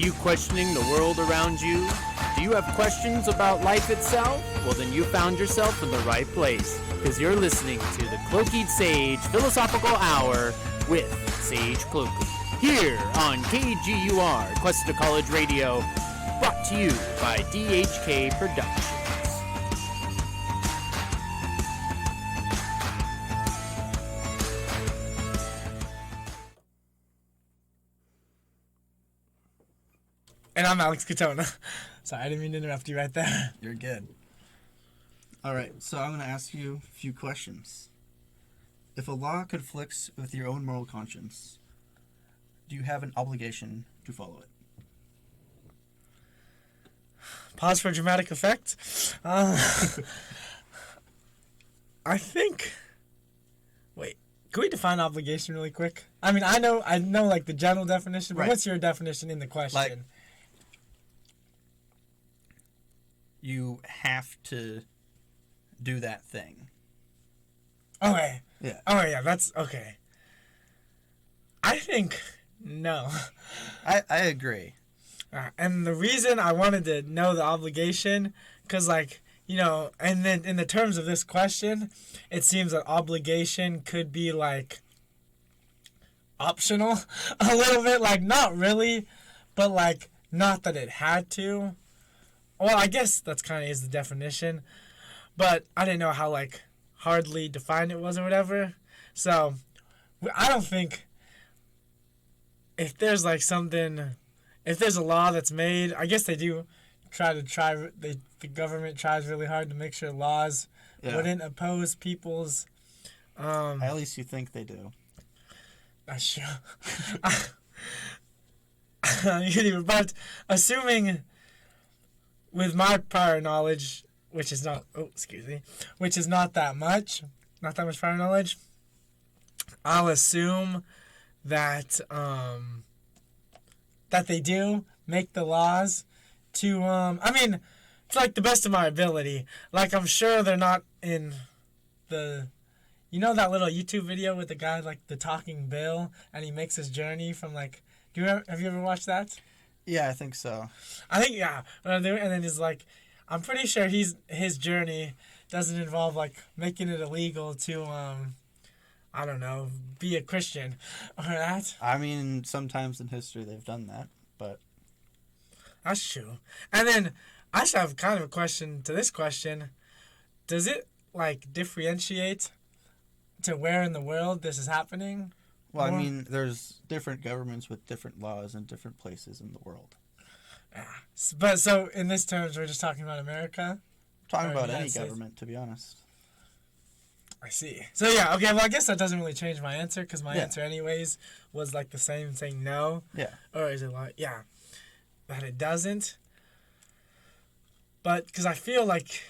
you questioning the world around you? Do you have questions about life itself? Well, then you found yourself in the right place, because you're listening to the Cloakied Sage Philosophical Hour with Sage Cloaky, here on KGUR, Cuesta College Radio, brought to you by DHK Productions. And I'm Alex Katona. Sorry, I didn't mean to interrupt you right there. You're good. All right, so I'm going to ask you a few questions. If a law conflicts with your own moral conscience, do you have an obligation to follow it? Pause for dramatic effect. I think... Wait, can we define obligation really quick? I mean, I know like the general definition, but Right. What's your definition in the question? Like, you have to do that thing. Okay. Yeah. Oh, yeah, that's... Okay. I think no. I agree. And the reason I wanted to know the obligation, because, like, you know, and then in the terms of this question, it seems that obligation could be, like, optional a little bit. Like, not really, but, like, not that it had to. Well, I guess that's kind of is the definition, but I didn't know how, like, hardly defined it was or whatever. So, I don't think if there's, like, something... If there's a law that's made, I guess they do the government tries really hard to make sure laws wouldn't oppose people's... At least you think they do. That's true. But assuming with my prior knowledge, which is not that much prior knowledge, I'll assume that that they do make the laws to, I mean, to, like, the best of my ability. Like, I'm sure they're not in the, you know that little YouTube video with the guy, like, the talking bill, and he makes his journey from, like, have you ever watched that? Yeah, I think so. I think, yeah. And then he's like, I'm pretty sure his journey doesn't involve, like, making it illegal to, I don't know, be a Christian or that. I mean, sometimes in history they've done that, but... That's true. And then I just have kind of a question to this question. Does it, like, differentiate to where in the world this is happening? Well, I mean, there's different governments with different laws in different places in the world. Yeah. But so in this terms, we're just talking about America? Talking about any government, to be honest. I see. So, yeah, okay, well, I guess that doesn't really change my answer, because my answer anyways was, like, the same, saying no. Yeah. Or is it like, yeah, that it doesn't. But, because I feel like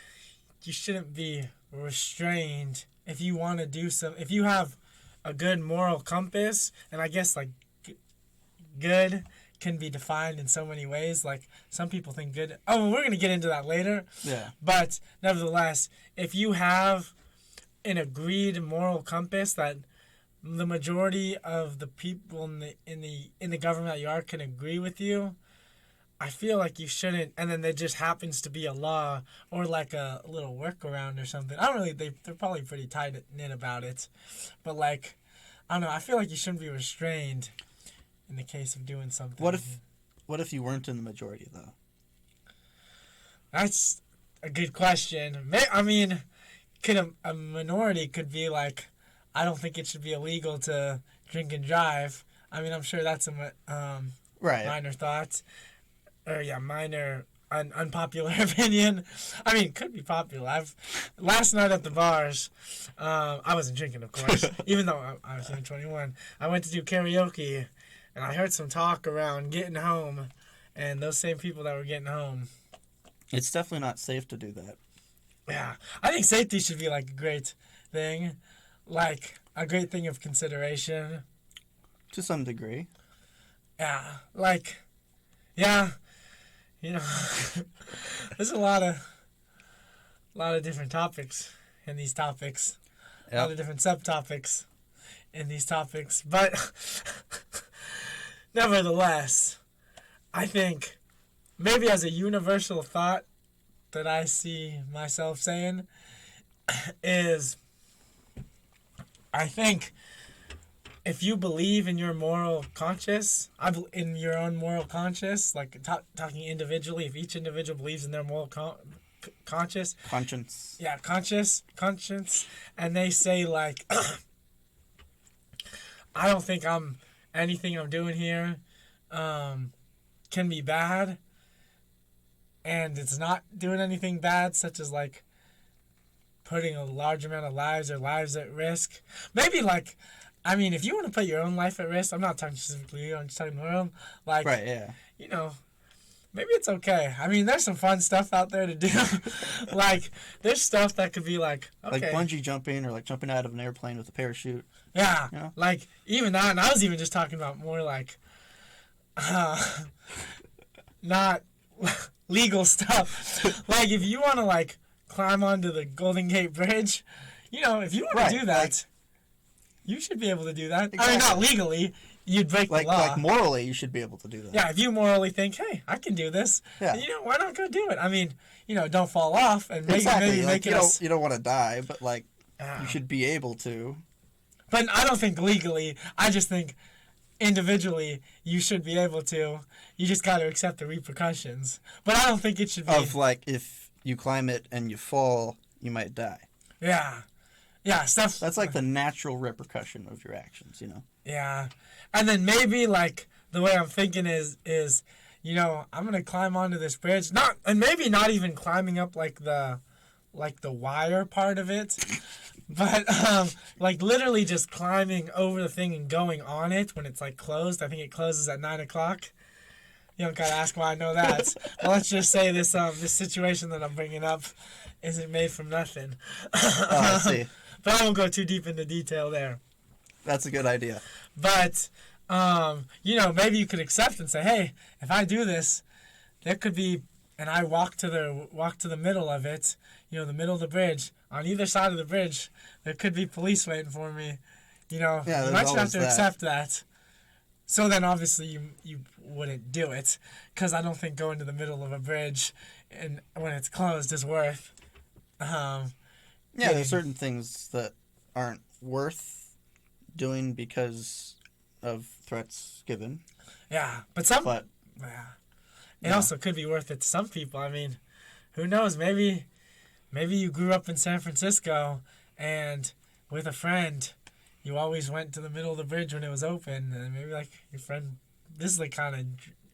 you shouldn't be restrained if you want to do if you have a good moral compass, and I guess, like, good can be defined in so many ways. Like, some people think good, we're going to get into that later. Yeah. But, nevertheless, if you have an agreed moral compass that the majority of the people in the government that you are can agree with you, I feel like you shouldn't. And then there just happens to be a law or like a little workaround or something. I don't really. They're probably pretty tight knit about it, but like, I don't know. I feel like you shouldn't be restrained in the case of doing something. What if you weren't in the majority though? That's a good question. I mean. Could a minority could be like, I don't think it should be illegal to drink and drive. I mean, I'm sure that's a minor thought. Or, yeah, minor unpopular opinion. I mean, it could be popular. Last night at the bars, I wasn't drinking, of course, even though I was only 21. I went to do karaoke, and I heard some talk around getting home, and those same people that were getting home. It's definitely not safe to do that. Yeah, I think safety should be, like, a great thing. Like, a great thing of consideration. To some degree. Yeah, like, yeah, you know, there's a lot of different topics in these topics. Yep. A lot of different subtopics in these topics. But, nevertheless, I think maybe as a universal thought that I see myself saying is, I think if you believe in your moral conscience, in your own moral conscience, like talking individually, if each individual believes in their moral conscience. Yeah, conscience. And they say, like, I don't think anything I'm doing here can be bad. And it's not doing anything bad, such as, like, putting a large amount of lives at risk. Maybe, like, I mean, if you want to put your own life at risk, I'm not talking specifically you, I'm just talking the world. Like, right, yeah. You know, maybe it's okay. I mean, there's some fun stuff out there to do. Like, there's stuff that could be like, okay. Like bungee jumping or like jumping out of an airplane with a parachute. Yeah. You know? Like, even that, and I was even just talking about more like, not legal stuff. Like, if you want to, like, climb onto the Golden Gate Bridge, you know, if you want to do that, like, you should be able to do that. Exactly. I mean, not legally. You'd break the law. Like, morally, you should be able to do that. Yeah, if you morally think, hey, I can do this, yeah. You know, why not go do it? I mean, you know, don't fall off and maybe like, make it you don't want to die, but, like, you should be able to. But I don't think legally. I just think individually you should be able to. You just got to accept the repercussions. But I don't think it should be. Of, like, if you climb it and you fall, you might die. Yeah. Yeah, stuff. That's like the natural repercussion of your actions, you know? Yeah. And then maybe, like, the way I'm thinking is, you know, I'm going to climb onto this bridge. Maybe not even climbing up, like the wire part of it. But, like, literally just climbing over the thing and going on it when it's, like, closed. I think it closes at 9 o'clock. You don't got to ask why I know that. Well, let's just say this situation that I'm bringing up isn't made from nothing. Oh, I see. But I won't go too deep into detail there. That's a good idea. But, you know, maybe you could accept and say, hey, if I do this, there could be, and I walk to the middle of it, you know, the middle of the bridge. On either side of the bridge, there could be police waiting for me. You know, yeah, you might just have to accept that. So then, obviously, you wouldn't do it, because I don't think going to the middle of a bridge and when it's closed is worth. Yeah, there's certain things that aren't worth doing because of threats given. Yeah, but it also could be worth it to some people. I mean, who knows? Maybe you grew up in San Francisco and with a friend, you always went to the middle of the bridge when it was open, and maybe, like, your friend, this is, like, kind of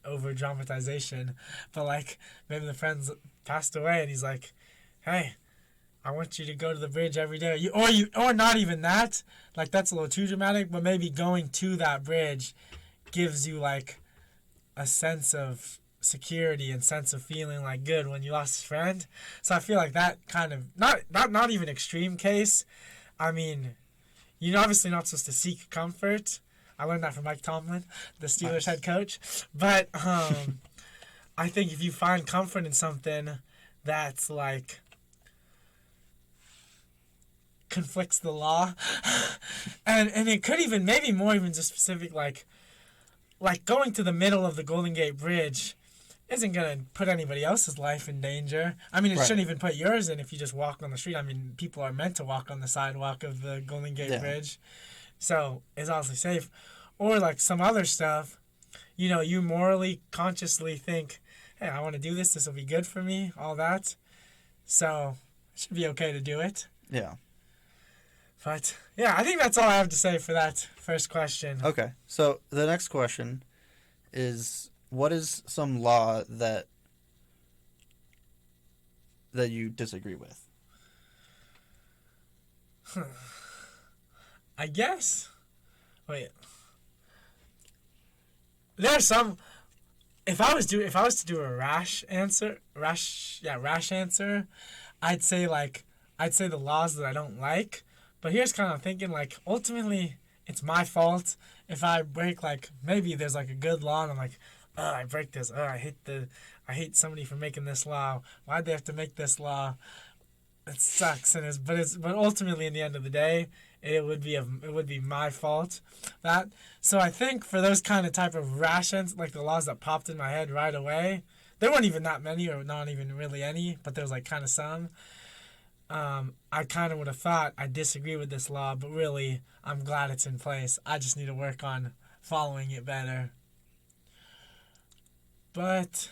over dramatization, but, like, maybe the friend's passed away and he's like, hey, I want you to go to the bridge every day. Or not even that. Like, that's a little too dramatic, but maybe going to that bridge gives you, like, a sense of security and sense of feeling, like, good when you lost a friend. So I feel like that kind of, not even extreme case. I mean, you're obviously not supposed to seek comfort. I learned that from Mike Tomlin, the Steelers head coach. But I think if you find comfort in something that's, like, conflicts the law, and it could even, maybe more even just specific, like going to the middle of the Golden Gate Bridge isn't going to put anybody else's life in danger. I mean, it shouldn't even put yours in if you just walk on the street. I mean, people are meant to walk on the sidewalk of the Golden Gate Bridge, so it's obviously safe. Or, like, some other stuff, you know, you morally, consciously think, hey, I want to do this, this will be good for me, all that, so it should be okay to do it. Yeah. But, yeah, I think that's all I have to say for that first question. Okay. So the next question is, what is some law that you disagree with? I guess. Wait. There's some. If I was to do a rash answer, I'd say the laws that I don't like. But here's kind of thinking, like, ultimately, it's my fault if I break, like, maybe there's, like, a good law and I'm like, oh, I break this. Oh, I hate somebody for making this law. Why'd they have to make this law? It sucks. But ultimately, in the end of the day, it would be my fault. So I think for those kind of type of rations, like the laws that popped in my head right away, there weren't even that many, or not even really any, but there was like kind of some. I kind of would have thought I disagree with this law, but really, I'm glad it's in place. I just need to work on following it better. But,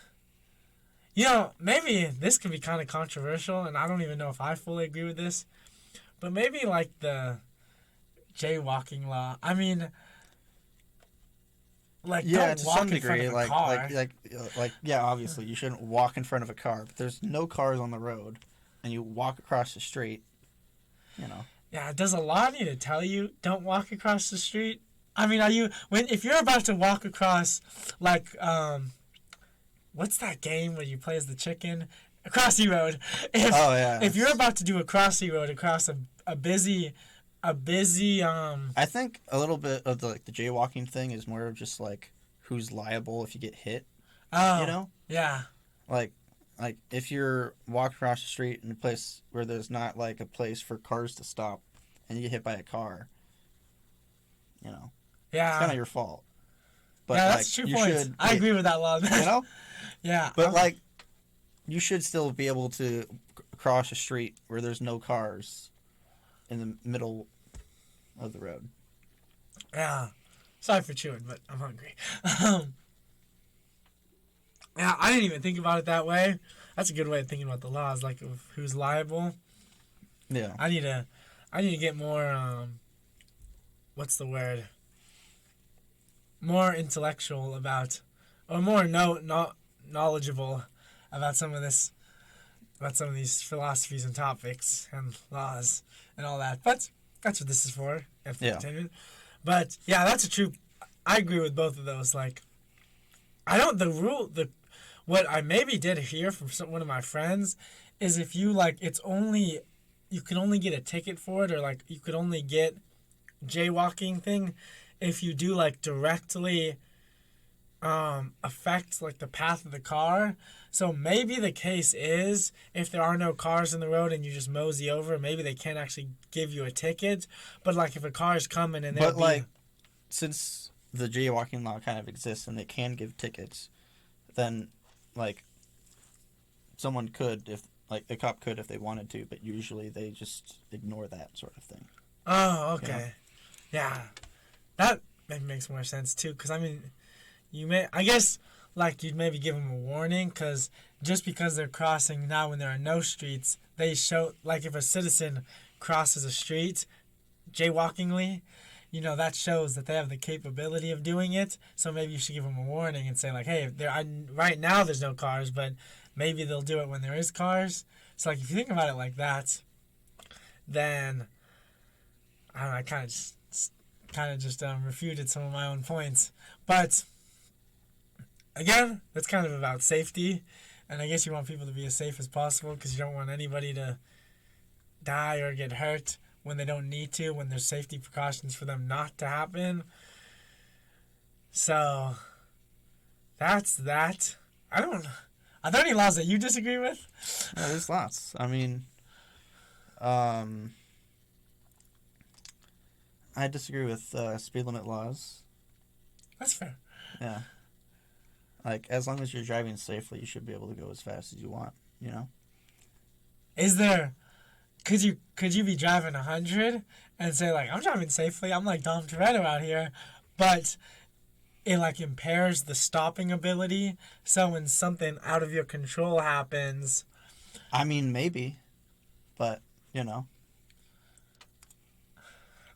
maybe this could be kind of controversial, and I don't even know if I fully agree with this, but maybe like the jaywalking law. I mean, like, yeah, don't to walk some in front degree, of a like, car. yeah, obviously you shouldn't walk in front of a car, but there's no cars on the road, and you walk across the street, Yeah, does a law need to tell you don't walk across the street? I mean, if you're about to walk across, like, what's that game where you play as the chicken? A crossy road. If you're about to do a crossy road across a busy. I think a little bit of the jaywalking thing is more of just like who's liable if you get hit. Oh. Yeah. Like if you're walking across the street in a place where there's not like a place for cars to stop, and you get hit by a car, Yeah. it's kind of your fault. But yeah, that's 2 points. I agree with that law. Yeah. But you should still be able to cross a street where there's no cars in the middle of the road. Yeah. Sorry for chewing, but I'm hungry. Yeah, I didn't even think about it that way. That's a good way of thinking about the laws, like of who's liable. Yeah. I need to get more what's the word? More intellectual about, or more knowledgeable about some of these philosophies and topics and laws and all that. But that's what this is for. Entertainment. But yeah, that's a true. I agree with both of those. Like, what I maybe did hear from one of my friends is if you you can only get a ticket for it, or like you could only get jaywalking thing if you do like directly affect like the path of the car. So maybe the case is if there are no cars in the road and you just mosey over, maybe they can't actually give you a ticket. But like if a car is coming and since the jaywalking law kind of exists and they can give tickets, then like someone could, if like the cop could if they wanted to, but usually they just ignore that sort of thing. Oh, okay. Yeah. That makes more sense too, because I mean, I guess like you'd maybe give them a warning, because just because they're crossing now when there are no streets, they show, like if a citizen crosses a street jaywalkingly, that shows that they have the capability of doing it. So maybe you should give them a warning and say like, hey, right now there's no cars, but maybe they'll do it when there is cars. So like if you think about it like that, then I don't know, I kind of just refuted some of my own points. But again, that's kind of about safety, and I guess you want people to be as safe as possible because you don't want anybody to die or get hurt when they don't need to, when there's safety precautions for them not to happen. So that's that. I don't know. Are there any laws that you disagree with? Yeah, there's lots. I mean, I disagree with speed limit laws. That's fair. Yeah. Like, as long as you're driving safely, you should be able to go as fast as you want, Is there... Could you be driving 100 and say, like, I'm driving safely, I'm like Dom Toretto out here, but it, like, impairs the stopping ability, so when something out of your control happens... I mean, maybe, but,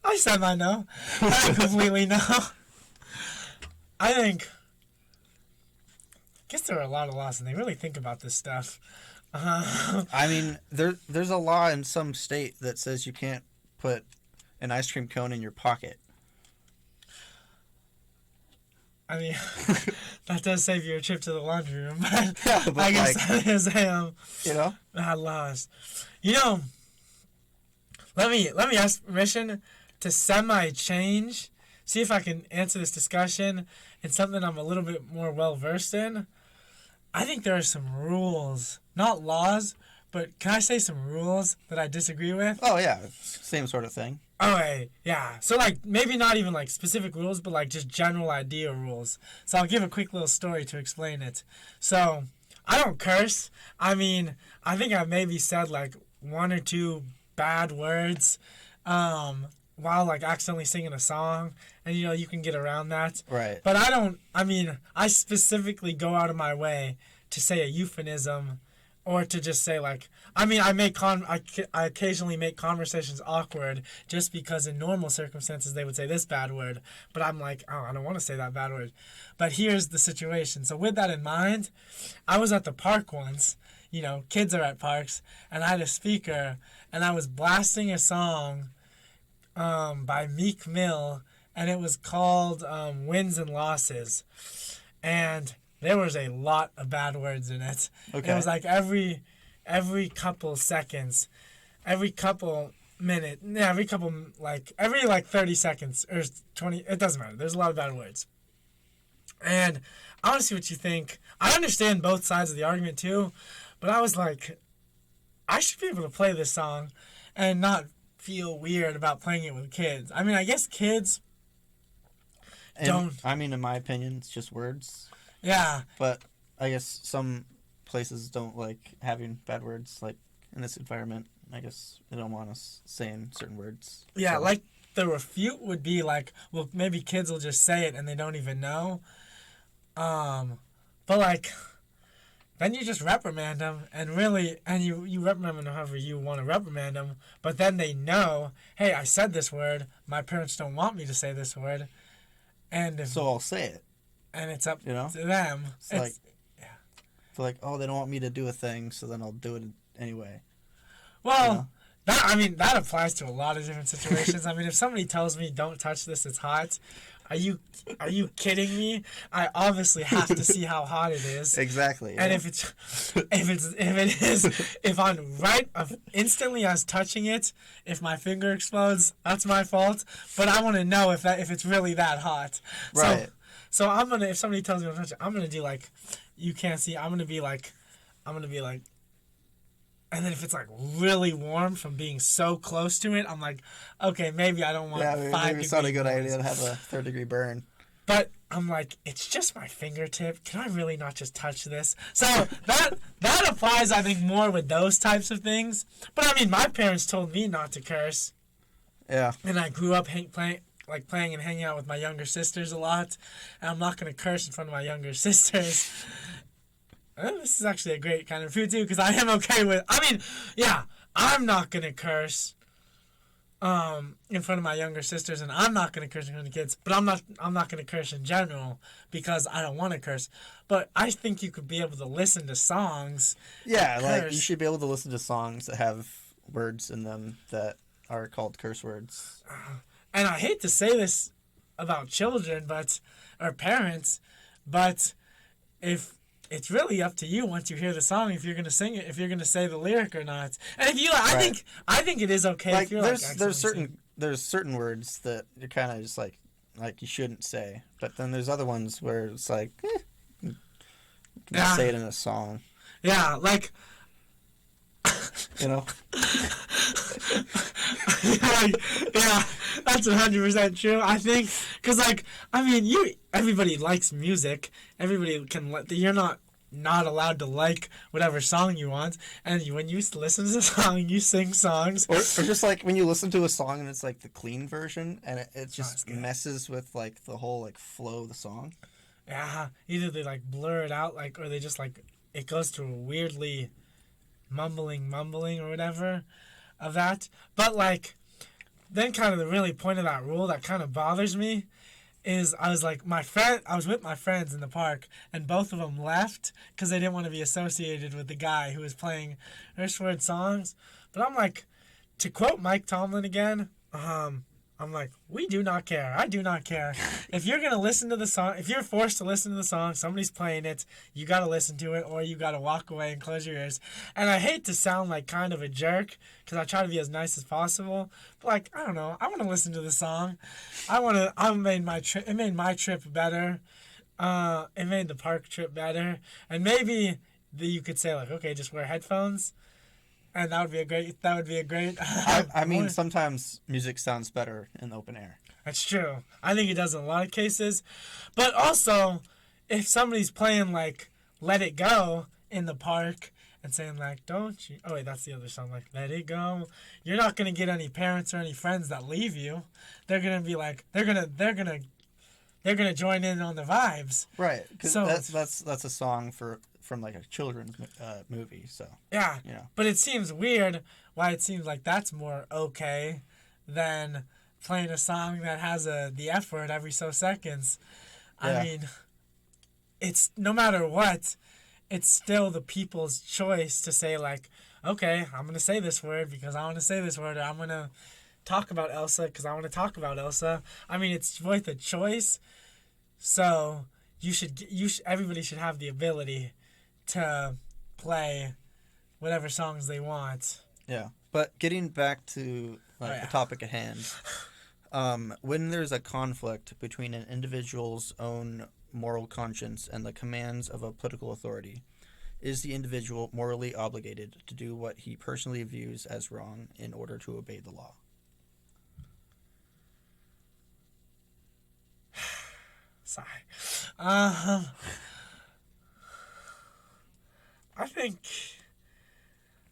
I said I know. I completely know. I guess there are a lot of laws, and they really think about this stuff. I mean, there's a law in some state that says you can't put an ice cream cone in your pocket. I mean, that does save you a trip to the laundry room, but, yeah, but I guess that is laws. Let me ask permission to semi-change, see if I can answer this discussion in something I'm a little bit more well-versed in. I think there are some rules, not laws, but can I say some rules that I disagree with? Oh, yeah. Same sort of thing. Okay, yeah. So, like, maybe not even, like, specific rules, but, like, just general idea rules. So I'll give a quick little story to explain it. So, I don't curse. I mean, I think I maybe said, like, one or two bad words while, like, accidentally singing a song. And, you know, you can get around that. Right. But I specifically go out of my way to say a euphemism or to just say, like, I occasionally make conversations awkward just because in normal circumstances they would say this bad word. But I'm like, oh, I don't want to say that bad word. But here's the situation. So with that in mind, I was at the park once. You know, kids are at parks. And I had a speaker. And I was blasting a song by Meek Mill. And it was called Wins and Losses. And there was a lot of bad words in it. Okay. It was like every couple seconds, every couple minute, yeah, every 30 seconds or 20, it doesn't matter. There's a lot of bad words. And I want to see what you think. I understand both sides of the argument too, but I was like, I should be able to play this song and not feel weird about playing it with kids. I mean, I guess kids don't. I mean, in my opinion, it's just words. Yeah. But I guess some places don't like having bad words, like in this environment. I guess they don't want us saying certain words. Yeah, so. Like the refute would be like, well, maybe kids will just say it and they don't even know. But like, then you just reprimand them and you reprimand them however you want to reprimand them. But then they know, hey, I said this word. My parents don't want me to say this word. And so I'll say it. And it's up to them. It's like, they're like, oh, they don't want me to do a thing, so then I'll do it anyway. Well, that applies to a lot of different situations. I mean, if somebody tells me, don't touch this, it's hot, are you kidding me? I obviously have to see how hot it is. Exactly. And if I'm right instantly as touching it, if my finger explodes, that's my fault. But I want to know if it's really that hot. Right. So if somebody tells me to touch it, I'm gonna do like, you can't see. I'm gonna be like, and then if it's like really warm from being so close to it, I'm like, okay, maybe I don't want 5 degrees. Maybe it's not a good idea to have a 3rd-degree burn. But I'm like, it's just my fingertip. Can I really not just touch this? So that applies, I think, more with those types of things. But I mean, my parents told me not to curse. Yeah. And I grew up playing and hanging out with my younger sisters a lot. And I'm not going to curse in front of my younger sisters. This is actually a great kind of food, too, because I am okay with... I mean, yeah, I'm not going to curse in front of my younger sisters, and I'm not going to curse in front of the kids. But I'm not going to curse in general because I don't want to curse. But I think you could be able to listen to songs. Yeah, like, you should be able to listen to songs that have words in them that are called curse words. And I hate to say this about children, or parents, but if it's really up to you once you hear the song, if you're gonna sing it, if you're gonna say the lyric or not. And if you, I think it is okay. Like, if you're there's certain words that you're kind of just like you shouldn't say, but then there's other ones where it's like, you can say it in a song. Yeah, like. You know. Yeah, that's 100% true. I think, because everybody likes music. Everybody can. You're not allowed to like whatever song you want. And when you listen to the song, you sing songs. Or just like when you listen to a song and it's like the clean version, and it just messes with like the whole like flow of the song. Yeah, either they like blur it out, or they just like it goes to a weirdly mumbling or whatever of that. But like, then kind of the really point of that rule that kind of bothers me is I was with my friends in the park, and both of them left because they didn't want to be associated with the guy who was playing curse word songs. But I'm like, to quote Mike Tomlin again, I'm like, we do not care. I do not care. If you're going to listen to the song, if you're forced to listen to the song, somebody's playing it, you got to listen to it, or you got to walk away and close your ears. And I hate to sound like kind of a jerk, because I try to be as nice as possible. But like, I don't know. I want to listen to the song. It made my trip better. It made the park trip better. And maybe you could say like, okay, just wear headphones. And that would be a great. I mean, sometimes music sounds better in the open air. That's true. I think it does in a lot of cases. But also, if somebody's playing, like, Let It Go in the park and saying, like, don't you... Oh, wait, that's the other song. Like, Let It Go. You're not going to get any parents or any friends that leave you. They're going to be like... They're gonna join in on the vibes. Right. Because so, that's a song from like a children's movie, so... Yeah. You know. But it seems weird why it seems like that's more okay than... playing a song that has the F word every so seconds. Yeah. I mean, it's no matter what, it's still the people's choice to say, like, okay, I'm going to say this word because I want to say this word, or I'm going to talk about Elsa because I want to talk about Elsa. I mean, it's worth a choice. So everybody should have the ability to play whatever songs they want. Yeah. But getting back to the topic at hand, when there's a conflict between an individual's own moral conscience and the commands of a political authority, is the individual morally obligated to do what he personally views as wrong in order to obey the law? Sigh. I think...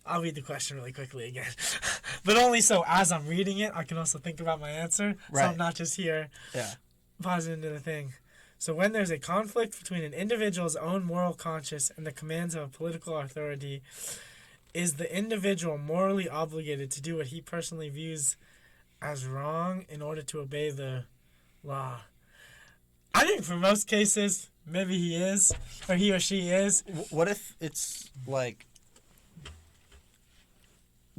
I'll read the question really quickly again. But only so as I'm reading it, I can also think about my answer. Right. So I'm not just here pausing into the thing. So when there's a conflict between an individual's own moral conscience and the commands of a political authority, is the individual morally obligated to do what he personally views as wrong in order to obey the law? I think for most cases, maybe he is, or he or she is. What if it's like...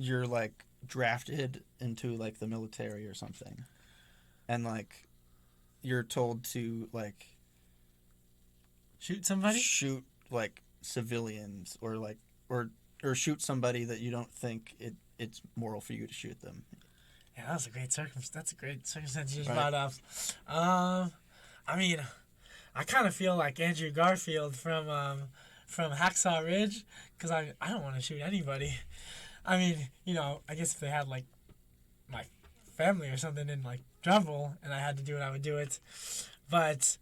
you're like drafted into like the military or something, and like you're told to like shoot somebody, shoot like civilians, or like or shoot somebody that you don't think it's moral for you to shoot them. Yeah, that's a great circumstance you just brought up. I mean, I kind of feel like Andrew Garfield from Hacksaw Ridge, because I don't want to shoot anybody. I mean, you know, I guess if they had, like, my family or something in, like, trouble and I had to do it, I would do it. But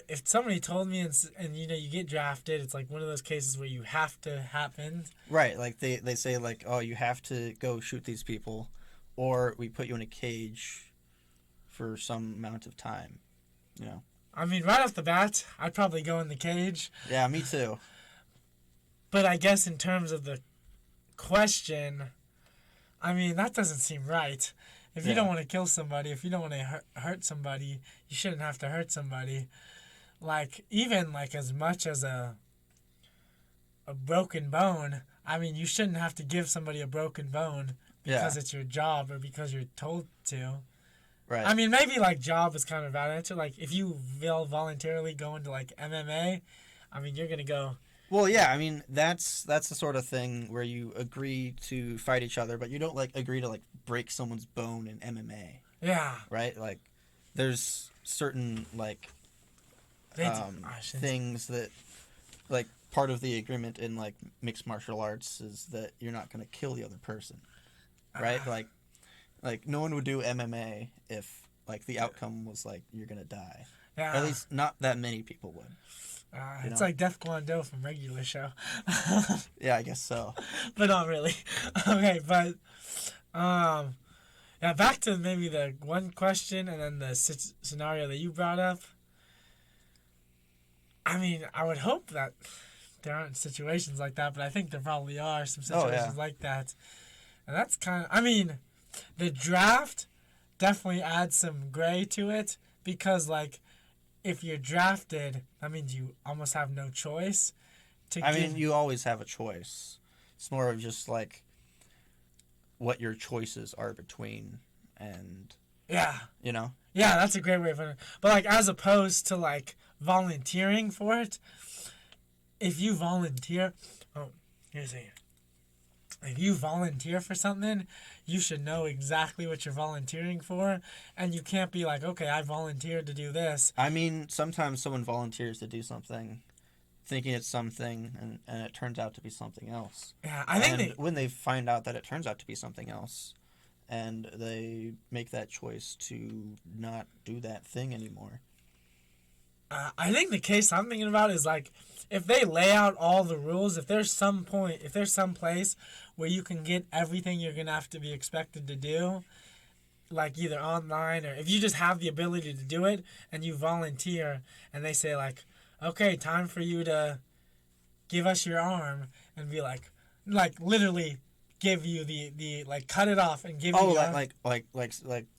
if somebody told me and you know, you get drafted, it's like one of those cases where you have to happen. Right, like they say, like, oh, you have to go shoot these people, or we put you in a cage for some amount of time, you know. I mean, right off the bat, I'd probably go in the cage. Yeah, me too. But I guess in terms of the question, I mean, that doesn't seem right. If you don't want to kill somebody, if you don't want to hurt somebody, you shouldn't have to hurt somebody. Like, even like as much as a broken bone, I mean, you shouldn't have to give somebody a broken bone because it's your job or because you're told to. Right. I mean, maybe like job is kind of a bad answer. Like, if you will voluntarily go into like MMA, I mean, you're gonna go. Well, yeah, I mean, that's the sort of thing where you agree to fight each other, but you don't, like, agree to, like, break someone's bone in MMA. Yeah. Right? Like, there's certain, like, things that, like, part of the agreement in, like, mixed martial arts is that you're not going to kill the other person. Right? Like, no one would do MMA if, like, the outcome was, like, you're going to die. Yeah. Or at least not that many people would. It's like Death Kwon-Do from Regular Show. Yeah, I guess so. But not really. Okay, but yeah, back to maybe the one question and then the scenario that you brought up. I mean, I would hope that there aren't situations like that, but I think there probably are some situations like that. And that's kind of, I mean, the draft definitely adds some gray to it because, like, if you're drafted, that means you almost have no choice. I mean, you always have a choice. It's more of just, like, what your choices are between and... Yeah. You know? Yeah, that's a great way of putting it. But, like, as opposed to, like, volunteering for it, if you volunteer... Oh, here's a... If you volunteer for something, you should know exactly what you're volunteering for, and you can't be like, okay, I volunteered to do this. I mean, sometimes someone volunteers to do something thinking it's something, and it turns out to be something else. Yeah, when they find out that it turns out to be something else, and they make that choice to not do that thing anymore. I think the case I'm thinking about is like, if they lay out all the rules, if there's some place where you can get everything you're gonna have to be expected to do, like either online or if you just have the ability to do it and you volunteer and they say like, okay, time for you to give us your arm, and be like literally give you the like cut it off and give you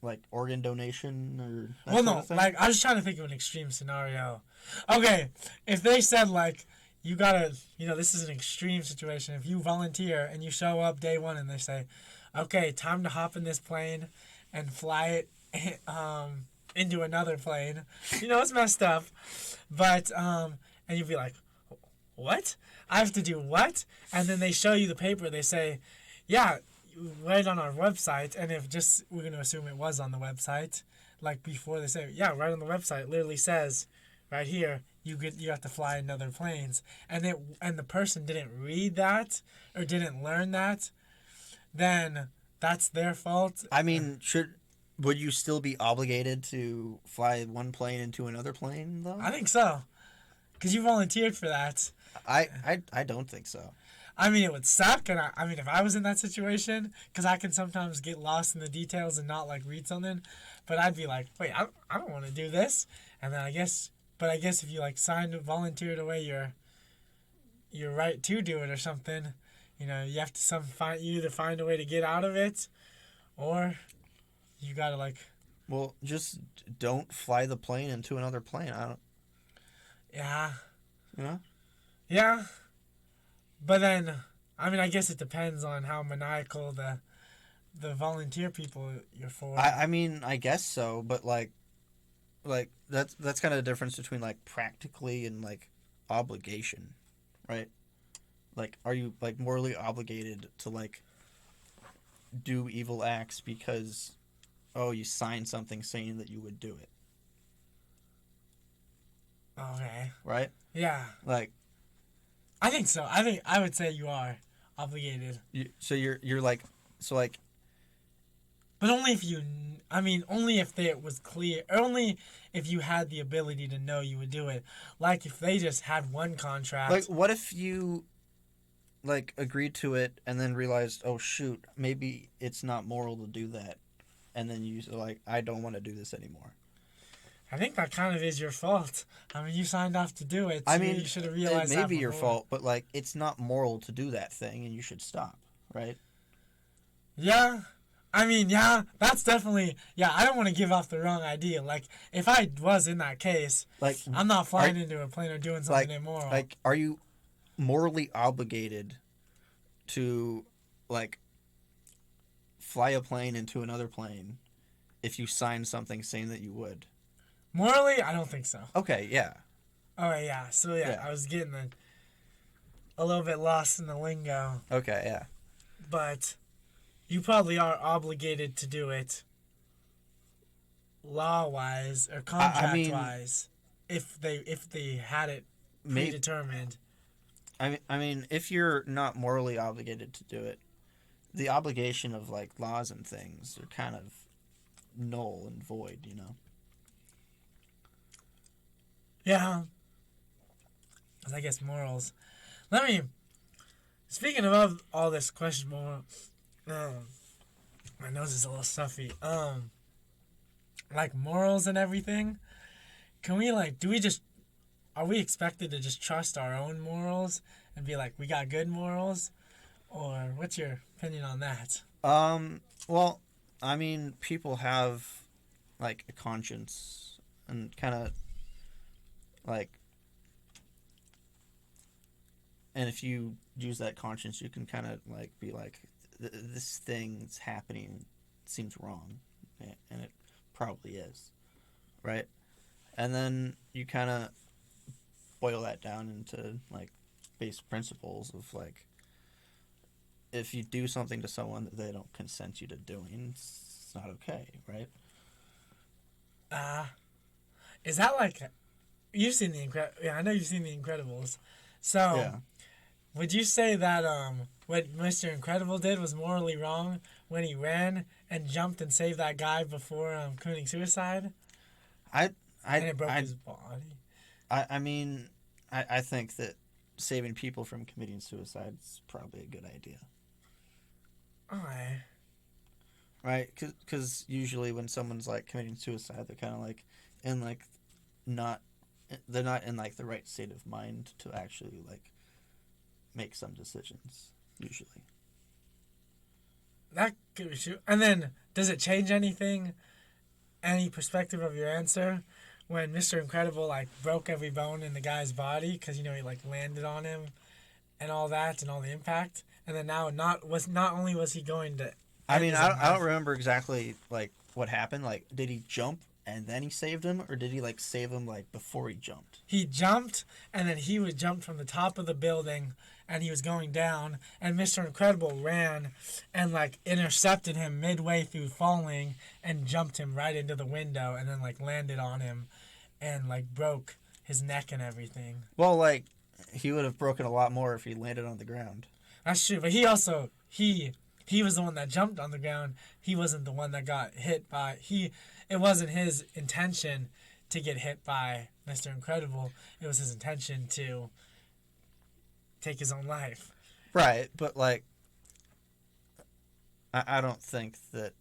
like organ donation or that well sort no of thing? like I was trying to think of an extreme scenario. Okay, if they said like you gotta, this is an extreme situation, if you volunteer and you show up day one and they say, okay, time to hop in this plane and fly it into another plane, it's messed up, but and you'd be like, what? I have to do what? And then they show you the paper. They say, yeah, right on our website. And we're going to assume it was on the website. Like before they say, yeah, right on the website, it literally says right here, you have to fly in other planes. And the person didn't read that or didn't learn that, then that's their fault. I mean, would you still be obligated to fly one plane into another plane, though? I think so. Because you volunteered for that. I don't think so. I mean, it would suck, and I mean, if I was in that situation, because I can sometimes get lost in the details and not, like, read something, but I'd be like, wait, I don't want to do this, and then I guess if you, like, volunteered away your right to do it or something, you have to either find a way to get out of it, or you gotta, like... Well, just don't fly the plane into another plane. Yeah. Yeah? Yeah. But then, I mean, I guess it depends on how maniacal the volunteer people you're for. I mean, I guess so, but like that's kind of the difference between like practically and like obligation, right? Like, are you like morally obligated to like do evil acts because you signed something saying that you would do it? Okay. Right? Yeah. Like, I think so. I would say you are obligated. You're like, so like. But only if only if it was clear, only if you had the ability to know you would do it. Like if they just had one contract. Like, what if you, like, agreed to it and then realized, oh shoot, maybe it's not moral to do that, and then you like, I don't want to do this anymore. I think that kind of is your fault. I mean, you signed off to do it. So I mean, you should have realized that. It may be your fault, but like, it's not moral to do that thing, and you should stop, right? Yeah. I mean, yeah, that's definitely... Yeah, I don't want to give off the wrong idea. Like, if I was in that case, like, I'm not flying into a plane or doing something immoral. Like, are you morally obligated to, like, fly a plane into another plane if you signed something saying that you would? Morally, I don't think so. Okay, yeah. Oh, yeah. So, yeah. I was getting a little bit lost in the lingo. Okay, yeah. But you probably are obligated to do it law-wise or contract-wise if they had it predetermined. I mean, if you're not morally obligated to do it, the obligation of, like, laws and things are kind of null and void, you know? Yeah. I guess morals. Speaking of all this question more, my nose is a little stuffy. Like morals and everything, can we are we expected to just trust our own morals and be like, we got good morals? Or what's your opinion on that? Well, I mean, people have, like, a conscience and kind of, like, and if you use that conscience, you can kind of, like, be like, this thing's happening seems wrong, and it probably is, right? And then you kind of boil that down into, like, basic principles of, like, if you do something to someone that they don't consent you to doing, it's not okay, right? Is that like You've seen I know you've seen The Incredibles. So, Yeah. would you say that what Mr. Incredible did was morally wrong when he ran and jumped and saved that guy before committing suicide? And it broke his body. I mean, I think that saving people from committing suicide is probably a good idea. Alright. Right? Because usually when someone's like committing suicide, they're kind of like in like they're not in like the right state of mind to actually like make some decisions. Usually. That could be true. And then, does it change anything? Any perspective of your answer? When Mr. Incredible like broke every bone in the guy's body because he like landed on him and all that and all the impact, and then now not only was he going to I mean, I don't remember exactly like what happened. Like, did he jump and then he saved him, or did he like save him like before he jumped? He jumped, and then he was jumped from the top of the building, and he was going down, and Mr. Incredible ran and like intercepted him midway through falling and jumped him right into the window, and then like landed on him and like broke his neck and everything. Well, like he would have broken a lot more if he landed on the ground. That's true, but he also he was the one that jumped on the ground. He wasn't the one that got hit by it wasn't his intention to get hit by Mr. Incredible. It was his intention to take his own life. Right, but like I don't think that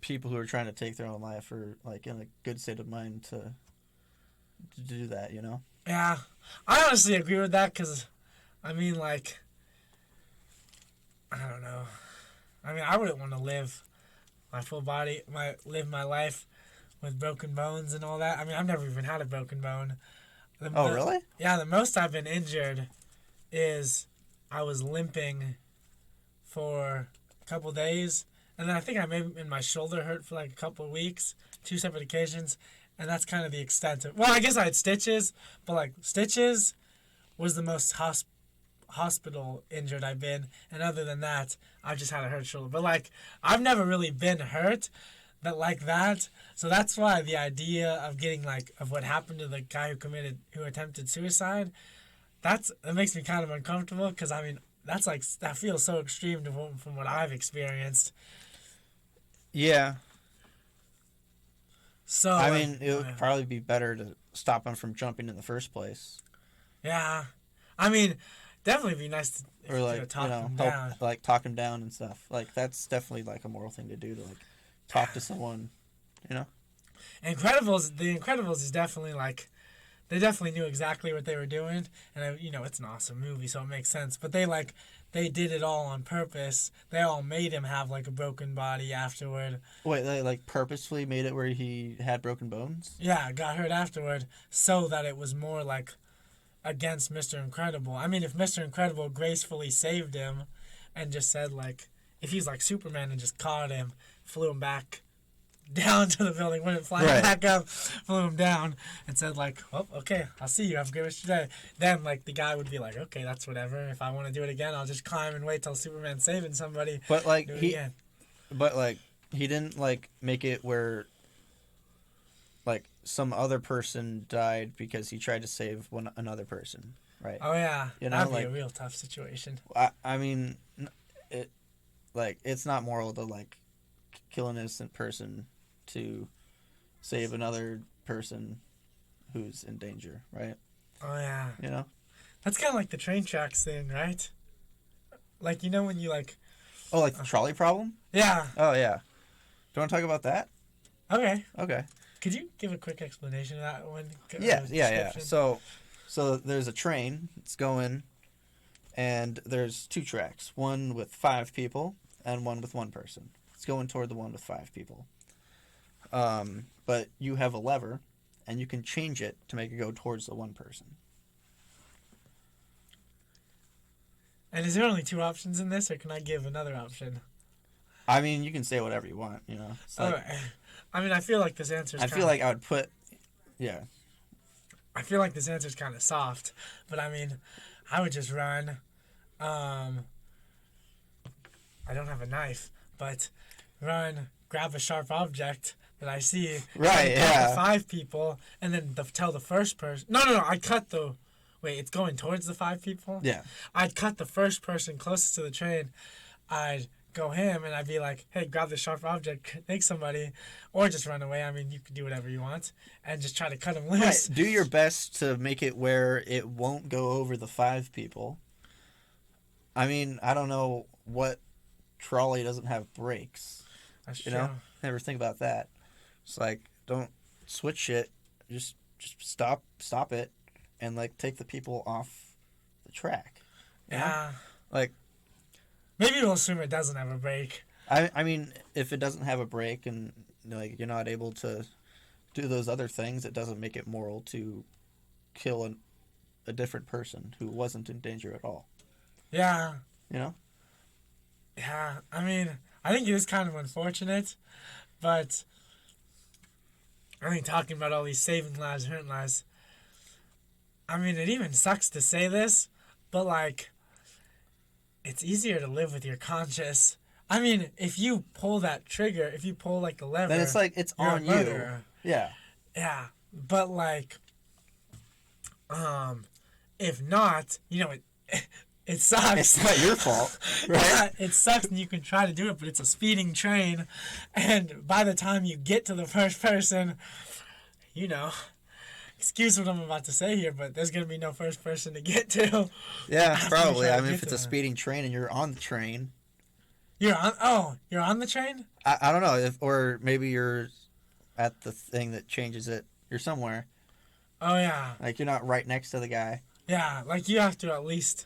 people who are trying to take their own life are like in a good state of mind to do that, you know? Yeah, I honestly agree with that because, I mean, like, I don't know. I mean, I wouldn't want to live my full body, live my life with broken bones and all that. I mean, I've never even had a broken bone. Really? Yeah, the most I've been injured is I was limping for a couple days, and then I think my shoulder hurt for like a couple of weeks, 2 separate occasions, and that's kind of the extent of. Well, I guess I had stitches, but like stitches was the most hospital injured I've been, and other than that, I've just had a hurt shoulder. But like, I've never really been hurt, but like that. So that's why the idea of getting like of what happened to the guy who attempted suicide, that makes me kind of uncomfortable because I mean that's like that feels so extreme from what I've experienced. Yeah. So I mean, it would probably be better to stop him from jumping in the first place. Yeah, I mean, definitely be nice to or like talk him help, down. like talk him down and stuff. Like that's definitely like a moral thing to do to like talk to someone, you know. The Incredibles is definitely like, they definitely knew exactly what they were doing, and it's an awesome movie, so it makes sense. But they did it all on purpose. They all made him have like a broken body afterward. Wait, they like purposefully made it where he had broken bones? Yeah, got hurt afterward, so that it was more like against Mr. Incredible. I mean, if Mr. Incredible gracefully saved him, and just said like, if he's like Superman and just caught him, flew him back down to the building, wouldn't fly him back up, flew him down, and said like, well, okay, I'll see you, have a good rest of your day. Then like the guy would be like, okay, that's whatever. If I want to do it again, I'll just climb and wait till Superman's saving somebody. But like he didn't like make it where like some other person died because he tried to save another person, right? Oh yeah, that'd be a real tough situation. I mean, it's not moral to like kill an innocent person to save another person who's in danger, right? Oh yeah. You know? That's kind of like the train tracks thing, right? Like, when you like... Oh, like the trolley problem? Yeah. Oh, yeah. Do you want to talk about that? Okay. Okay. Could you give a quick explanation of that one? Yeah. So there's a train. It's going, and there's 2 tracks. One with 5 people and one with 1 person. It's going toward the one with 5 people. But you have a lever, and you can change it to make it go towards the 1 person. And is there only 2 options in this, or can I give another option? I mean, you can say whatever you want, Like, I mean, I feel like this answer is I feel like I would put... Yeah. I feel like this answer is kind of soft, but I mean, I would just run. I don't have a knife, but run, grab a sharp object, that I see. Right, The 5 people, and then tell the first person. No, I'd cut the... Wait, it's going towards the 5 people? Yeah. I'd cut the first person closest to the train. I'd go him, and I'd be like, hey, grab this sharp object, take somebody, or just run away. I mean, you can do whatever you want, and just try to cut him loose. Right. Do your best to make it where it won't go over the 5 people. I mean, I don't know what trolley doesn't have brakes. That's you true. know? Never think about that. It's like, don't switch it. Just stop it, and like take the people off the track. Yeah. Like, maybe we'll assume it doesn't have a brake. I mean, if it doesn't have a brake and like you're not able to do those other things, it doesn't make it moral to kill a different person who wasn't in danger at all. Yeah. You know? Yeah. I mean, I think it is kind of unfortunate, but I mean, talking about all these saving lives, hurting lives, I mean, it even sucks to say this, but like, it's easier to live with your conscience. I mean, if you pull that trigger, if you pull like a lever, then it's like it's on you. Yeah. Yeah, but like, if not, you know, it sucks. It's not your fault, right? Yeah, it sucks, and you can try to do it, but it's a speeding train, and by the time you get to the first person, you know. Excuse what I'm about to say here, but there's gonna be no first person to get to. Yeah, probably. I mean, if it's a speeding train and you're on the train, you're on the train. I don't know or maybe you're at the thing that changes it. You're somewhere. Oh yeah. Like you're not right next to the guy. Yeah, like you have to at least.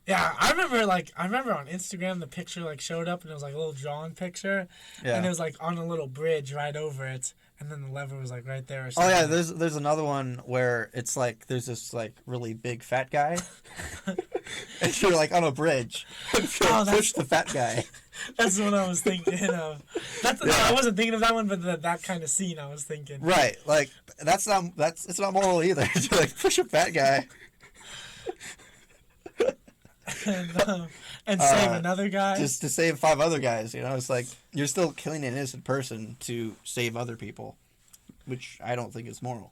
Yeah, I remember on Instagram the picture like showed up and it was like a little drawn picture, and it was like on a little bridge right over it. And then the lever was like right there. Or something. Oh yeah, there's another one where it's like there's this like really big fat guy, and you're like on a bridge. Push the fat guy. That's what I was thinking of. I wasn't thinking of that one, but that kind of scene I was thinking. Right, like it's not moral either. To like push a fat guy. And save another guy. Just to save 5 other guys, you know, it's like you're still killing an innocent person to save other people, which I don't think is moral.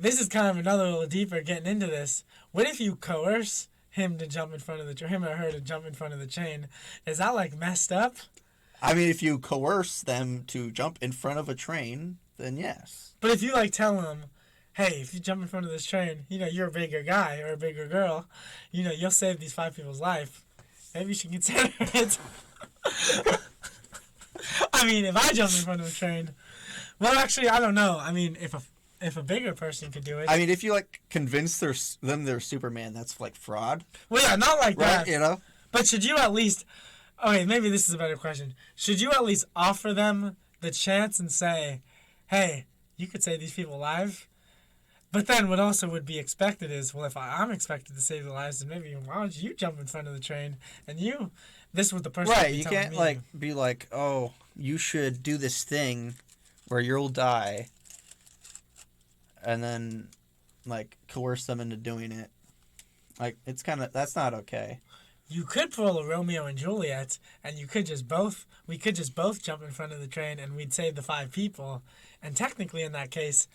This is kind of another little deeper getting into this. What if you coerce him to jump in front of him or her to jump in front of the train? Is that like messed up? I mean, if you coerce them to jump in front of a train, then yes. But if you like tell them, hey, if you jump in front of this train, you know, you're a bigger guy or a bigger girl, you know, you'll save these 5 people's life. Maybe you should consider it. I mean, if I jumped in front of a train, well, actually, I don't know. I mean, if a bigger person could do it. I mean, if you like convince them they're Superman, that's like fraud. Well, yeah, not like that. Right, you know. But should you at least? Okay, maybe this is a better question. Should you at least offer them the chance and say, "Hey, you could save these people alive"? But then what also would be expected is, well, if I'm expected to save the lives, then maybe why don't you jump in front of the train and this was the person. Right, you can't like be like, oh, you should do this thing where you'll die, and then like coerce them into doing it. Like that's not okay. You could pull a Romeo and Juliet, and we could just both jump in front of the train, and we'd save the 5 people. And technically, in that case,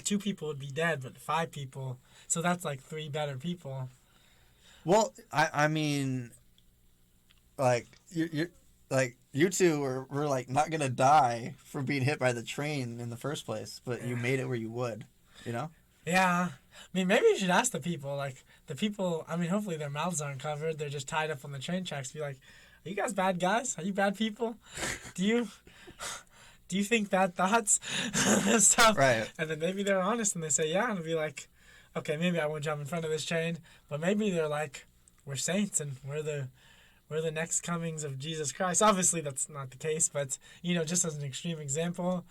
2 people would be dead, but 5 people. So that's like 3 better people. Well, I mean, like you two were like not gonna die from being hit by the train in the first place, but you made it where you would, you know? Yeah. I mean, maybe you should ask the people. Like the people. I mean, hopefully their mouths aren't covered. They're just tied up on the train tracks. Be like, are you guys bad guys? Are you bad people? Do you think bad thoughts and stuff? Right. And then maybe they're honest and they say, yeah, and it'll be like, okay, maybe I won't jump in front of this train, but maybe they're like, we're saints and we're the next comings of Jesus Christ. Obviously, that's not the case, but, you know, just as an extreme example,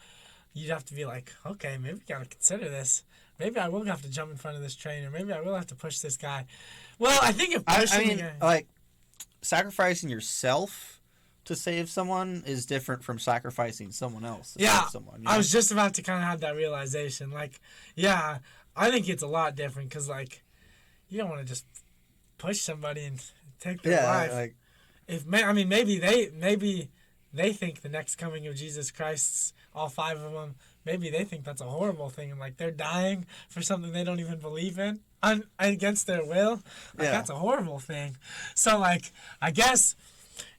you'd have to be like, okay, maybe we got to consider this. Maybe I will have to jump in front of this train, or maybe I will have to push this guy. Well, I think if pushing... like, sacrificing yourself to save someone is different from sacrificing someone else to save someone. You know? I was just about to kind of have that realization. Like, yeah, I think it's a lot different because, like, you don't want to just push somebody and take their life. Like, Maybe they think the next coming of Jesus Christ, all 5 of them, maybe they think that's a horrible thing, and like they're dying for something they don't even believe in against their will. Like that's a horrible thing. So like I guess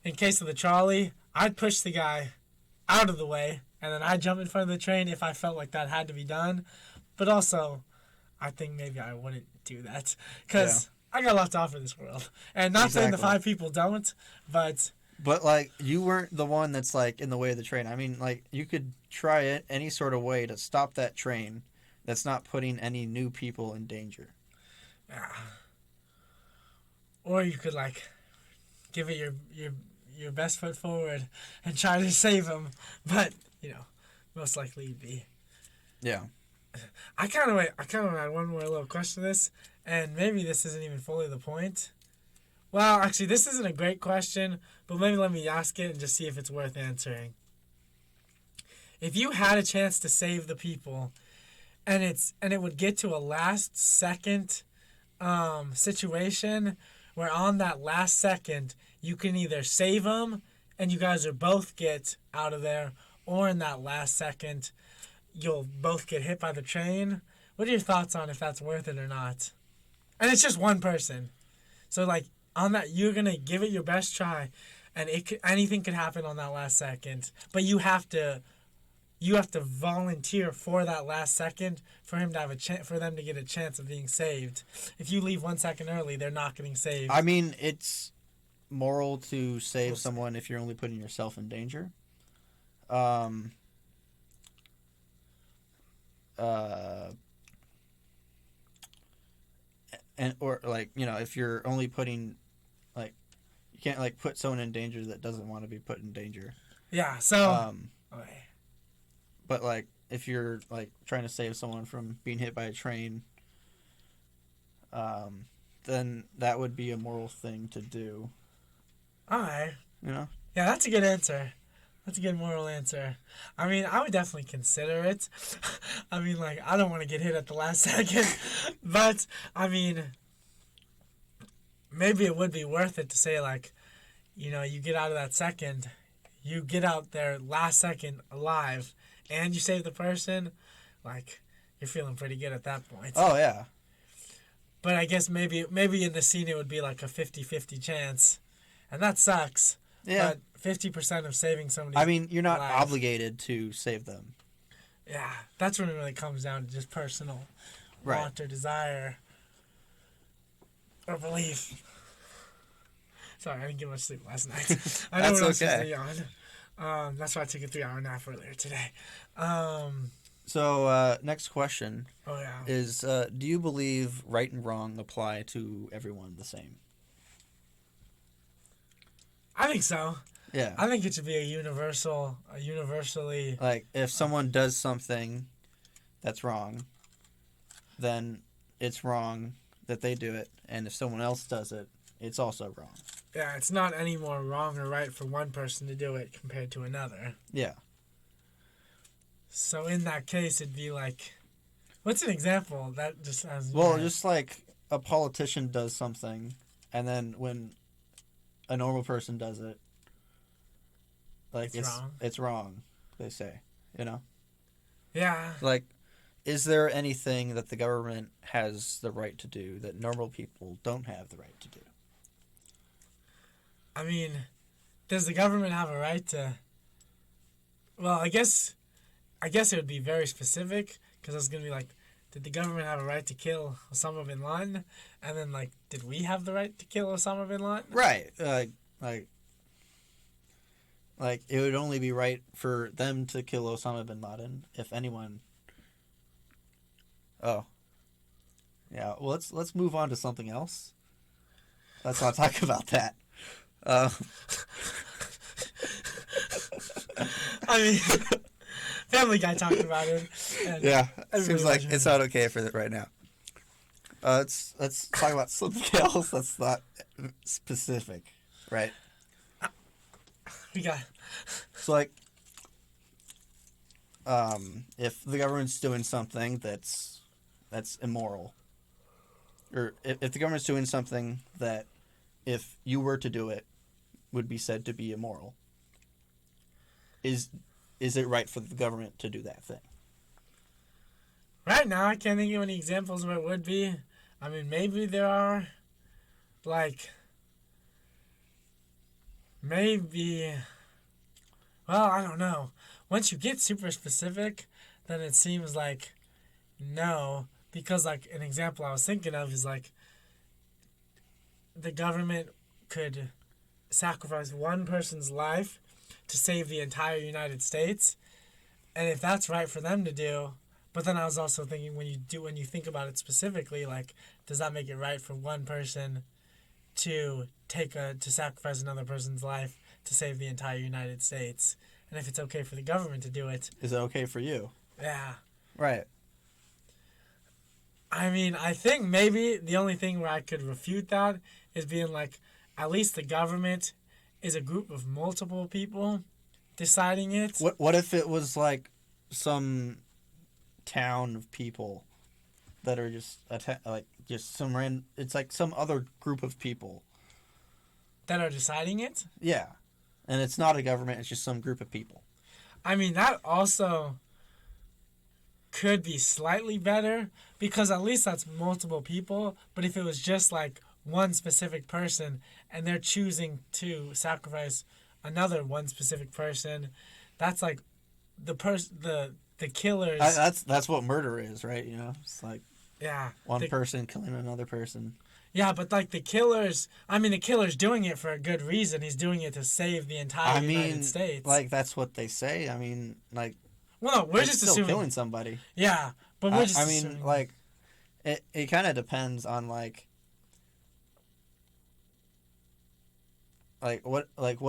in case of the trolley, I'd push the guy out of the way, and then I'd jump in front of the train if I felt like that had to be done. But also, I think maybe I wouldn't do that because I got a lot to offer this world. And not saying the 5 people don't, but... But, like, you weren't the one that's, like, in the way of the train. I mean, like, you could try it any sort of way to stop that train that's not putting any new people in danger. Yeah. Or you could, like, give it your best foot forward and try to save them. But, most likely you'd be... Yeah. I kind of had one more little question to this, and maybe this isn't even fully the point. Well, actually, this isn't a great question, but maybe let me ask it and just see if it's worth answering. If you had a chance to save the people, and it would get to a last second situation where on that last second you can either save them and you guys are both get out of there, or in that last second you'll both get hit by the train. What are your thoughts on if that's worth it or not? And it's just one person. So, like, on that, you're going to give it your best try, and anything could happen on that last second. But you have to volunteer for that last second for him to have for them to get a chance of being saved. If you leave 1 second early, they're not getting saved. I mean, it's moral to save someone if you're only putting yourself in danger. If you're only putting, like, you can't, like, put someone in danger that doesn't want to be put in danger. Yeah, so... okay. But, like, if you're, like, trying to save someone from being hit by a train, then that would be a moral thing to do. Alright. You know? Yeah, that's a good answer. That's a good moral answer. I mean, I would definitely consider it. I mean, like, I don't want to get hit at the last second. But, I mean, maybe it would be worth it to say, like, you get out of that second. You get out there last second alive. And you save the person. Like, you're feeling pretty good at that point. Oh, yeah. But I guess maybe in the scene it would be like a 50-50 chance. And that sucks. Yeah. But 50% of saving somebody. I mean, you're not life. obligated to save them. Yeah, that's when it really comes down to just personal want or desire or belief. Sorry, I didn't get much sleep last night. I know That's what okay. else is on. That's why I took a 3-hour nap earlier today. So, next question is, do you believe right and wrong apply to everyone the same? I think so. Yeah. I think it should be universally... Like, if someone does something that's wrong, then it's wrong that they do it. And if someone else does it, it's also wrong. Yeah, it's not any more wrong or right for one person to do it compared to another. Yeah. So in that case, it'd be like... What's an example? That just has... Well, just like a politician does something, and then when a normal person does it, like, it's wrong, they say, Yeah. Like, is there anything that the government has the right to do that normal people don't have the right to do? I mean, does the government have a right to... Well, I guess it would be very specific, because I was going to be like, did the government have a right to kill Osama bin Laden? And then, like, did we have the right to kill Osama bin Laden? Right. Like, it would only be right for them to kill Osama bin Laden if anyone... Oh. Yeah, well, let's move on to something else. Let's not talk about that. I mean, Family Guy talked about it. Yeah, it seems like it's not okay for it right now. Let's talk about something else that's not specific, right? We got... So, like, if the government's doing something that's immoral, or if the government's doing something that, if you were to do it, would be said to be immoral, is it right for the government to do that thing? Right now, I can't think of any examples where it would be. I mean, maybe there are, like, maybe, well, I don't know. Once you get super specific, then it seems like no, because, like, an example I was thinking of is, like, the government could sacrifice one person's life to save the entire United States, and if that's right for them to do. But then I was also thinking when you think about it specifically, like, does that make it right for one person to sacrifice another person's life to save the entire United States? And if it's okay for the government to do it, is it okay for you? Yeah. Right. I mean, I think maybe the only thing where I could refute that is being like, at least the government is a group of multiple people deciding it. What if it was like some town of people that are just it's like some other group of people that are deciding it? Yeah. And it's not a government, it's just some group of people. I mean, that also could be slightly better because at least that's multiple people. But if it was just like one specific person and they're choosing to sacrifice another one specific person, that's like the killers. That's what murder is, right? You know, it's like one person killing another person. Yeah, but like the killer's doing it for a good reason. He's doing it to save the entire United States. Like that's what they say. I mean, like. Well, no, we're just still assuming killing somebody. Yeah, but we're just. assuming. Like, it kind of depends on like what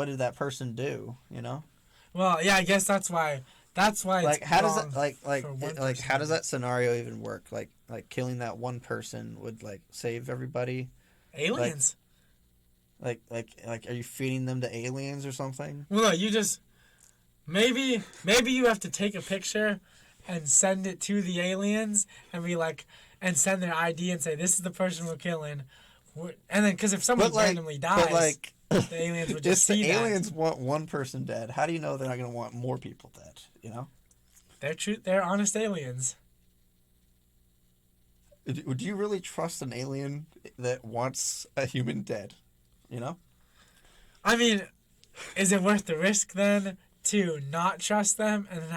did that person do? You know. Well, yeah, I guess that's why. Like, how does that how does that scenario even work? Like killing that one person would like save everybody. Aliens. Like, are you feeding them to aliens or something? Well, no, you just. Maybe you have to take a picture and send it to the aliens and be like, and send their ID and say, this is the person we're killing. And then, because if somebody randomly dies, the aliens would just see that. If the aliens want one person dead, how do you know they're not going to want more people dead, you know? They're honest aliens. Would you really trust an alien that wants a human dead, you know? I mean, is it worth the risk then to not trust them and then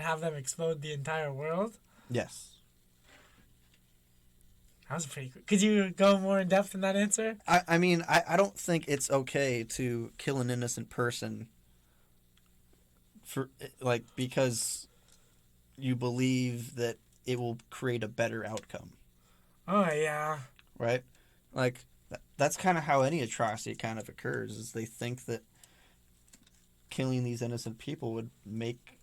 have them explode the entire world? Yes. That was pretty cool. Could you go more in depth in that answer? I mean, I don't think it's okay to kill an innocent person because you believe that it will create a better outcome. Oh, yeah. Right? Like, that's kind of how any atrocity kind of occurs, is they think that killing these innocent people would make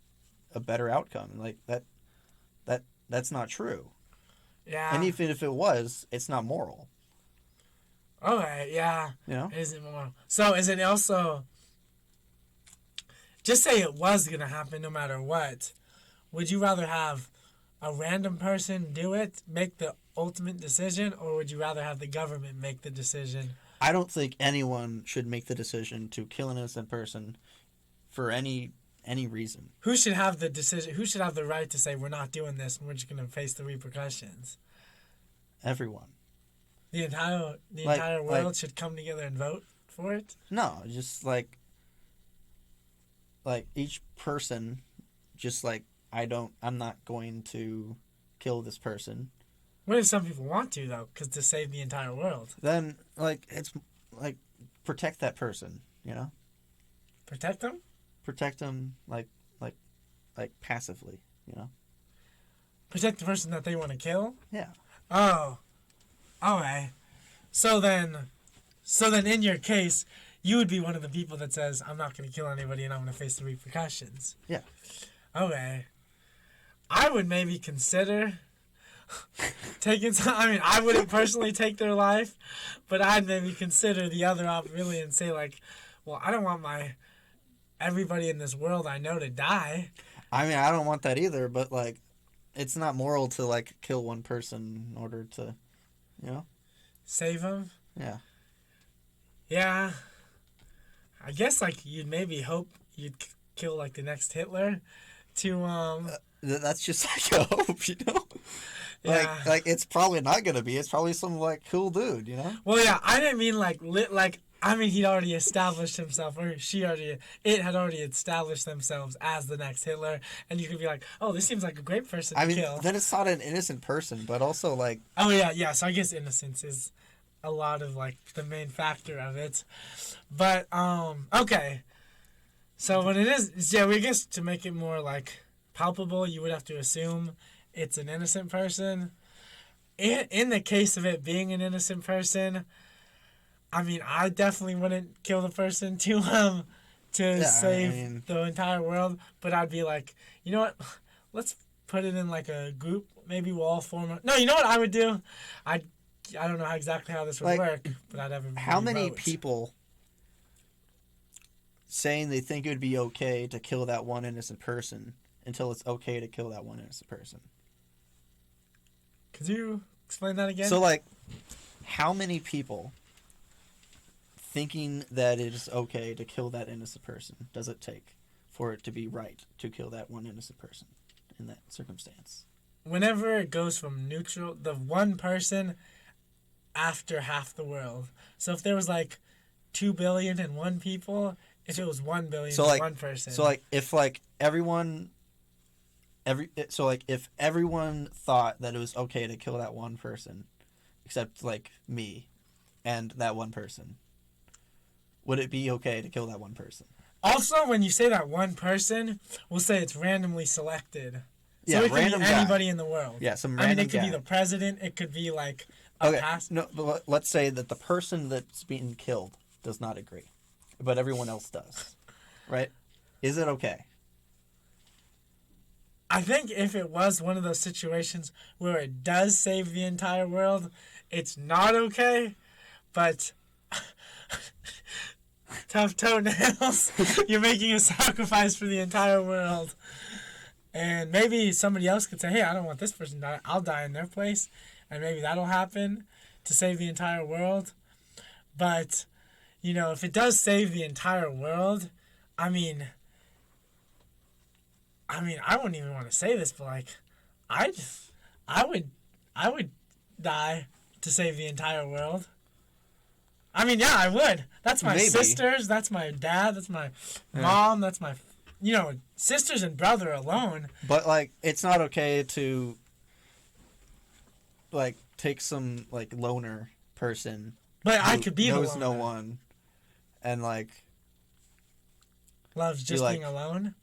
a better outcome. Like, that's not true. Yeah. And even if it was, it's not moral. Okay, yeah. You know? Is it moral? So is it also, just say it was going to happen no matter what, would you rather have a random person do it, make the ultimate decision, or would you rather have the government make the decision? I don't think anyone should make the decision to kill an innocent person for any reason. Who should have the decision? Who should have the right to say we're not doing this and we're just going to face the repercussions? Everyone. The entire world should come together and vote for it? No, just like each person, just like I'm not going to kill this person. What if some people want to though? Because to save the entire world. Then it's like protect that person, you know. Protect them. Protect them like passively, you know. Protect the person that they want to kill. Yeah. Oh. Okay. So then in your case, you would be one of the people that says, I'm not going to kill anybody and I'm going to face the repercussions. Yeah. Okay. I would maybe consider taking some, I mean, I wouldn't personally take their life, but I'd maybe consider the other option and say like, well, I don't want everybody in this world I know to die. I mean, I don't want that either, but like, it's not moral to like kill one person in order to, you know, save them. Yeah. Yeah. I guess like you'd maybe hope you'd kill like the next Hitler to That's just like a hope, you know. Yeah. Like it's probably not gonna be. It's probably some like cool dude, you know. Well, yeah, I didn't mean I mean he'd already established himself, or it had already established themselves as the next Hitler, and you could be like, oh, this seems like a great person to kill. Then it's not an innocent person, but also like. Oh yeah. So I guess innocence is a lot of like the main factor of it, but okay. So when it is, yeah, we guess to make it more like palpable, you would have to assume it's an innocent person. In the case of it being an innocent person, I mean, I definitely wouldn't kill the person to save the entire world. But I'd be like, you know what? Let's put it in like a group. Maybe we'll all form a... No, you know what I would do? I don't know exactly how this would work, but I'd have a How many people saying they think it would be okay to kill that one innocent person until it's okay to kill that one innocent person? Could you explain that again? So, like, how many people thinking that it is okay to kill that innocent person does it take for it to be right to kill that one innocent person in that circumstance? Whenever it goes from neutral, the one person after half the world. So if there was like 2 billion and 1 people, if it was 1 billion and 1 person. So, like, if, like, if everyone thought that it was okay to kill that one person, except like me and that one person, would it be okay to kill that one person? Also, when you say that one person, we'll say it's randomly selected. So Yeah, it could be anybody in the world. Yeah, some random random it could guy. be the president. It could be like No, but let's say that the person that's being killed does not agree, but everyone else does, right? Is it okay? I think if it was one of those situations where it does save the entire world, it's not okay, but tough toenails. You're making a sacrifice for the entire world. And maybe somebody else could say, hey, I don't want this person to die. I'll die in their place. And maybe that'll happen to save the entire world. But, you know, if it does save the entire world, I mean, I wouldn't even want to say this, but like, I would die to save the entire world. I mean, yeah, I would. That's my sisters. That's my dad. That's my mom. That's my, sisters and brother alone. But like, it's not okay to like take some like loner person. But I could be the knows loner. no one, and like loves just being alone.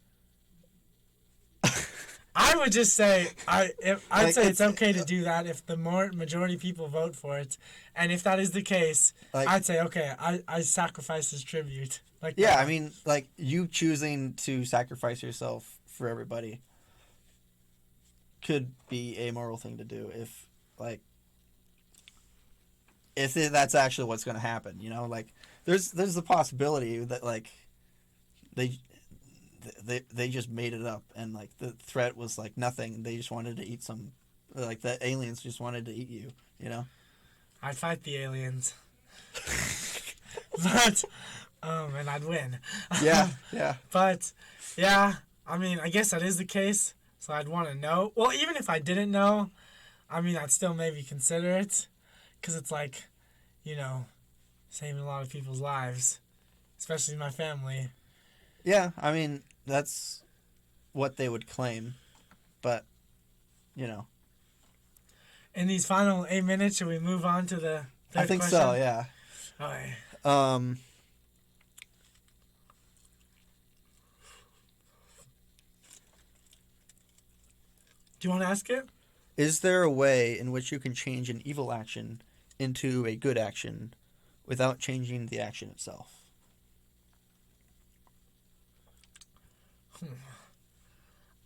I would just say I'd say it's okay to do that if the majority people vote for it, and if that is the case, I'd say okay, I sacrifice as tribute. Like yeah, I mean, like you choosing to sacrifice yourself for everybody could be a moral thing to do if that's actually what's going to happen. You know, like there's the possibility that like they just made it up and like the threat was like nothing. They just wanted to eat like the aliens just wanted to eat you, you know? I'd fight the aliens. But and I'd win. Yeah. But yeah, I mean, I guess that is the case. So I'd want to know. Well, even if I didn't know, I mean, I'd still maybe consider it cuz it's like, saving a lot of people's lives, especially my family. Yeah, I mean, that's what they would claim, but, In these final 8 minutes, should we move on to the third I think question? so, yeah. Okay. Do you want to ask it? Is there a way in which you can change an evil action into a good action without changing the action itself?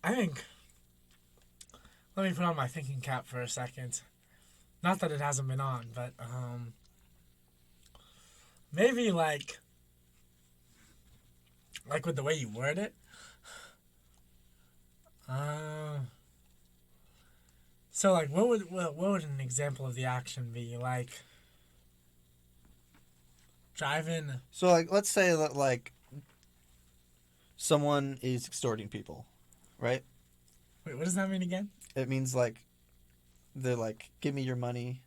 I think... Let me put on my thinking cap for a second. Not that it hasn't been on, but maybe like with the way you word it. So like, what would an example of the action be? Like driving. So like, let's say that like. someone is extorting people, right? Wait, what does that mean again? It means like they're like, give me your money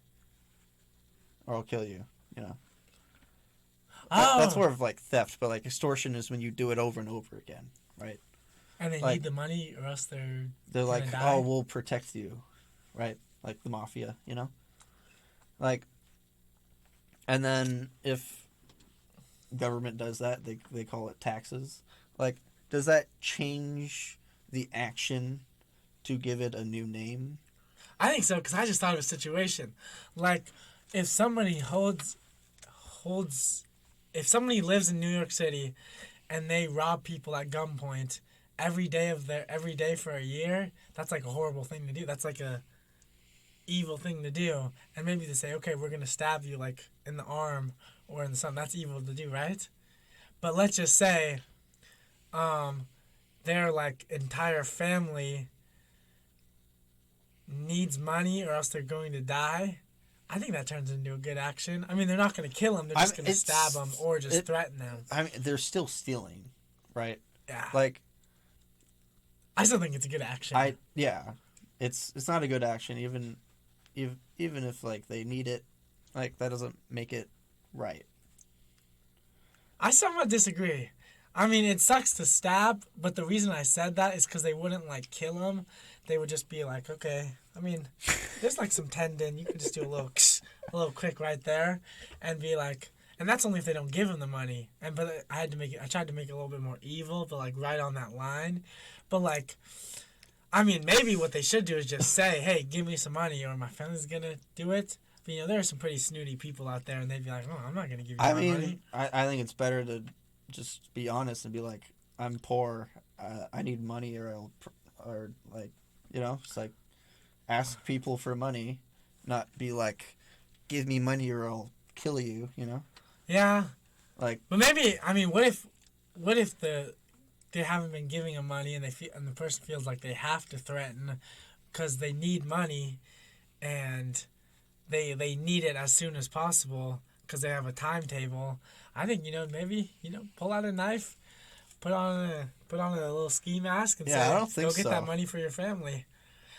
or I'll kill you, you know. That's more of like theft, but like extortion is when you do it over and over again, right? And they like, need the money or else they're like, die. oh, we'll protect you, right? Like the mafia, you know? Like, and then if government does that, they call it taxes. Like, does that change the action to give it a new name? I think so, because I just thought of a situation. Like, if somebody if somebody lives in New York City and they rob people at gunpoint every day for a year, that's like a horrible thing to do. That's like a evil thing to do. And maybe they say, okay, we're gonna stab you like in the arm or in the something. That's evil to do, right? But let's just say their like entire family needs money or else they're going to die. I think that turns into a good action. I mean, they're not going to kill them. They're just going to stab them or just threaten them. I mean, they're still stealing, right? Yeah. Like, I still think it's a good action. It's not a good action, even if like they need it, like that doesn't make it right. I somewhat disagree. I mean, it sucks to stab, but the reason I said that is because they wouldn't like kill them. They would just be like, okay. I mean, there's like some tendon. You could just do a little quick right there, and be like, and that's only if they don't give him the money. But I tried to make it a little bit more evil, but like right on that line. But like, I mean, maybe what they should do is just say, hey, give me some money, or my family's gonna do it. But you know, there are some pretty snooty people out there, and they'd be like, oh, I'm not gonna give you my money. I think it's better to just be honest and be like, I'm poor. I need money, or like, you know, it's like, ask people for money, not be like, give me money or I'll kill you, you know? Yeah. Like, but maybe, I mean, what if they haven't been giving them money and the person feels like they have to threaten because they need money and they need it as soon as possible because they have a timetable. I think, you know, maybe, you know, pull out a knife, put on a little ski mask and say, I don't think go get so. that money for your family.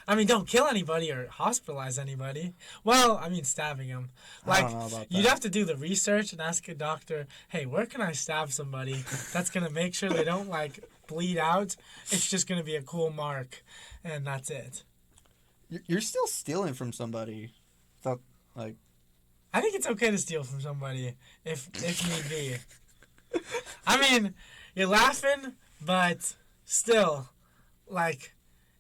I mean, don't kill anybody or hospitalize anybody. Well, I mean, stabbing them. Like, I don't know about that. You'd have to do the research and ask a doctor, hey, where can I stab somebody that's going to make sure they don't, like, bleed out? It's just going to be a cool mark, and that's it. You're still stealing from somebody. Like, I think it's okay to steal from somebody if need be. I mean, you're laughing, but still, like,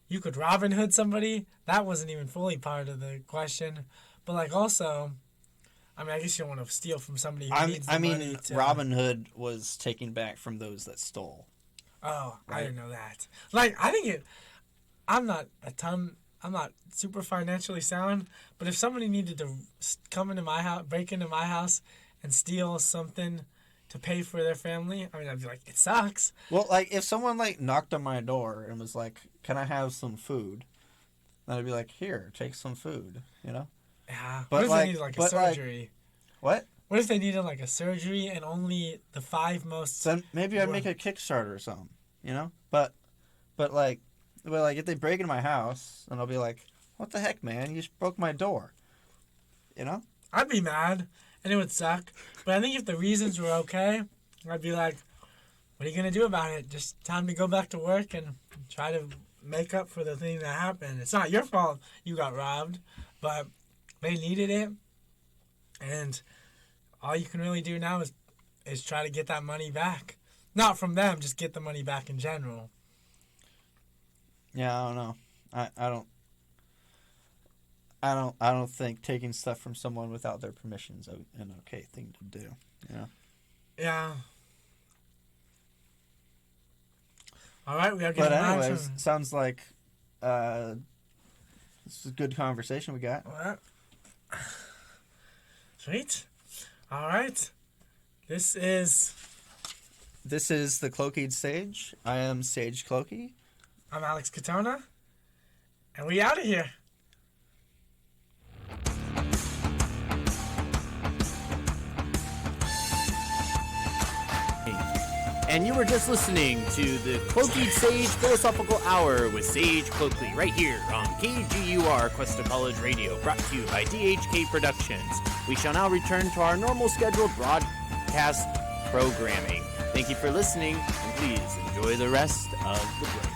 you could Robin Hood somebody. That wasn't even fully part of the question. But, like, also, I mean, I guess you don't want to steal from somebody who needs the money to... Robin Hood was taking back from those that stole. Oh, right? I didn't know that. Like, I think I'm not super financially sound, but if somebody needed to come into my house, break into my house, and steal something to pay for their family, I mean, I'd be like, it sucks. Well, like, if someone, like, knocked on my door and was like, can I have some food? Then I'd be like, here, take some food, you know? Yeah. But what if like, they needed, like, a surgery? What? What if they needed, like, a surgery and only the 5 most... Then maybe I'd make a Kickstarter or something, you know? But if they break into my house, then I'll be like, what the heck, man? You just broke my door. You know? I'd be mad, and it would suck. But I think if the reasons were okay, I'd be like, what are you going to do about it? Just time to go back to work and try to make up for the thing that happened. It's not your fault you got robbed, but they needed it. And all you can really do now is try to get that money back. Not from them, just get the money back in general. Yeah, I don't know. I don't think taking stuff from someone without their permission is an okay thing to do. Yeah. Yeah. All right, we gotta get. But anyways, sounds like this is a good conversation we got. All right. Sweet. All right. This is the Cloakied Sage. I am Sage Cloaky. I'm Alex Katona, and we out of here. And you were just listening to the Cloakied Sage Philosophical Hour with Sage Cloakley right here on KGUR Cuesta College Radio, brought to you by DHK Productions. We shall now return to our normal scheduled broadcast programming. Thank you for listening, and please enjoy the rest of the break.